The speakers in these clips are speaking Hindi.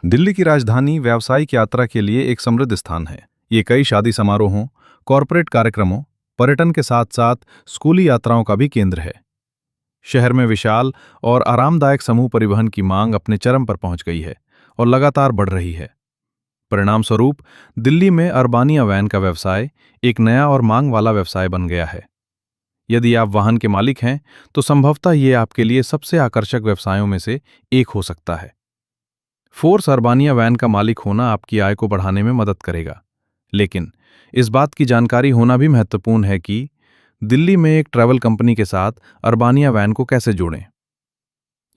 दिल्ली की राजधानी व्यावसायिक यात्रा के लिए एक समृद्ध स्थान है। ये कई शादी समारोहों, कॉरपोरेट कार्यक्रमों, पर्यटन के साथ साथ स्कूली यात्राओं का भी केंद्र है। शहर में विशाल और आरामदायक समूह परिवहन की मांग अपने चरम पर पहुंच गई है और लगातार बढ़ रही है। परिणाम स्वरूप दिल्ली में अर्बानिया वैन का व्यवसाय एक नया और मांग वाला व्यवसाय बन गया है। यदि आप वाहन के मालिक हैं, तो संभवतः ये आपके लिए सबसे आकर्षक व्यवसायों में से एक हो सकता है। फोर्स अर्बानिया वैन का मालिक होना आपकी आय को बढ़ाने में मदद करेगा, लेकिन इस बात की जानकारी होना भी महत्वपूर्ण है कि दिल्ली में एक ट्रैवल कंपनी के साथ अर्बानिया वैन को कैसे जोड़ें।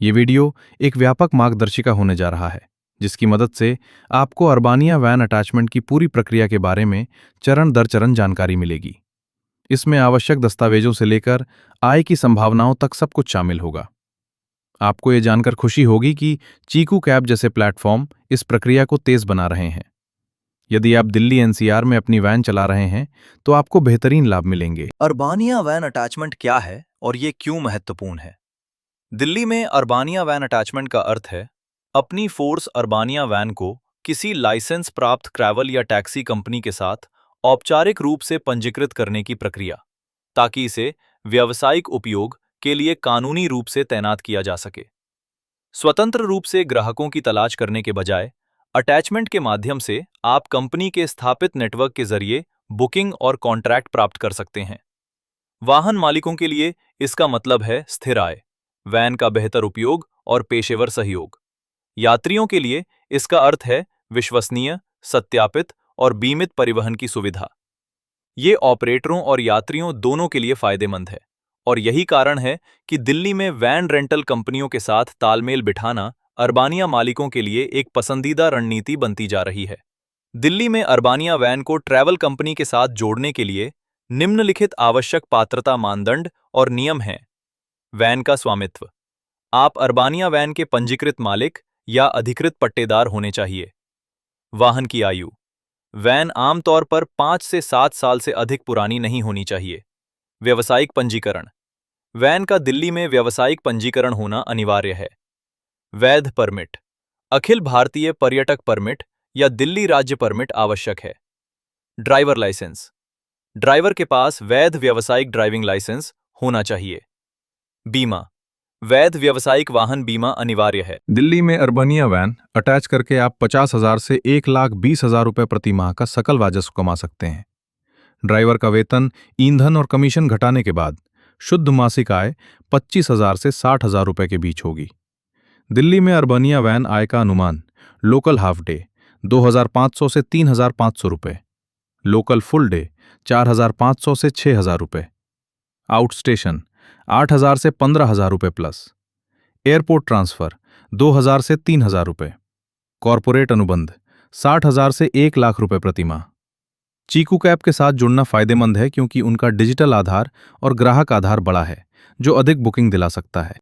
ये वीडियो एक व्यापक मार्गदर्शिका होने जा रहा है, जिसकी मदद से आपको अर्बानिया वैन अटैचमेंट की पूरी प्रक्रिया के बारे में चरण दर चरण जानकारी मिलेगी। इसमें आवश्यक दस्तावेजों से लेकर आय की संभावनाओं तक सब कुछ शामिल होगा। आपको ये जानकर खुशी होगी कि चीकू कैब जैसे प्लेटफॉर्म इस प्रक्रिया को तेज बना रहे हैं। यदि आप दिल्ली एनसीआर में अपनी वैन चला रहे हैं, तो आपको बेहतरीन लाभ मिलेंगे। अर्बानिया वैन अटैचमेंट क्या है और ये क्यों महत्वपूर्ण है? दिल्ली में अर्बानिया वैन अटैचमेंट का अर्थ है अपनी फोर्स अर्बानिया वैन को किसी लाइसेंस प्राप्त ट्रैवल या टैक्सी कंपनी के साथ औपचारिक रूप से पंजीकृत करने की प्रक्रिया, ताकि इसे व्यावसायिक उपयोग के लिए कानूनी रूप से तैनात किया जा सके। स्वतंत्र रूप से ग्राहकों की तलाश करने के बजाय अटैचमेंट के माध्यम से आप कंपनी के स्थापित नेटवर्क के जरिए बुकिंग और कॉन्ट्रैक्ट प्राप्त कर सकते हैं। वाहन मालिकों के लिए इसका मतलब है स्थिर आय, वैन का बेहतर उपयोग और पेशेवर सहयोग। यात्रियों के लिए इसका अर्थ है विश्वसनीय, सत्यापित और बीमित परिवहन की सुविधा। ये ऑपरेटरों और यात्रियों दोनों के लिए फायदेमंद है, और यही कारण है कि दिल्ली में वैन रेंटल कंपनियों के साथ तालमेल बिठाना अर्बानिया मालिकों के लिए एक पसंदीदा रणनीति बनती जा रही है। दिल्ली में अर्बानिया वैन को ट्रैवल कंपनी के साथ जोड़ने के लिए निम्नलिखित आवश्यक पात्रता मानदंड और नियम हैं। वैन का स्वामित्व: आप अर्बानिया वैन के पंजीकृत मालिक या अधिकृत पट्टेदार होने चाहिए। वाहन की आयु: वैन आमतौर पर 5 से 7 साल से अधिक पुरानी नहीं होनी चाहिए। व्यावसायिक पंजीकरण: वैन का दिल्ली में व्यावसायिक पंजीकरण होना अनिवार्य है। वैध परमिट: अखिल भारतीय पर्यटक परमिट या दिल्ली राज्य परमिट आवश्यक है। ड्राइवर लाइसेंस: ड्राइवर के पास वैध व्यावसायिक ड्राइविंग लाइसेंस होना चाहिए। बीमा: वैध व्यावसायिक वाहन बीमा अनिवार्य है। दिल्ली में अर्बानिया वैन अटैच करके आप 50,000 से 1,20,000 रुपये प्रति माह का सकल राजस्व कमा सकते हैं। ड्राइवर का वेतन, ईंधन और कमीशन घटाने के बाद शुद्ध मासिक आय 25,000 से 60,000 रुपये के बीच होगी। दिल्ली में अर्बानिया वैन आय का अनुमान: लोकल हाफ डे 2,500 से 3,500 रुपये, लोकल फुल डे 4,500 से 6,000 रुपये, आउट स्टेशन 8,000 से 15,000 रुपये प्लस, एयरपोर्ट ट्रांसफर 2,000 से 3,000 रुपये, कॉरपोरेट अनुबंध 60,000 से 1,00,000 रुपये प्रति माह। चीकू कैब के साथ जुड़ना फायदेमंद है क्योंकि उनका डिजिटल आधार और ग्राहक आधार बड़ा है, जो अधिक बुकिंग दिला सकता है।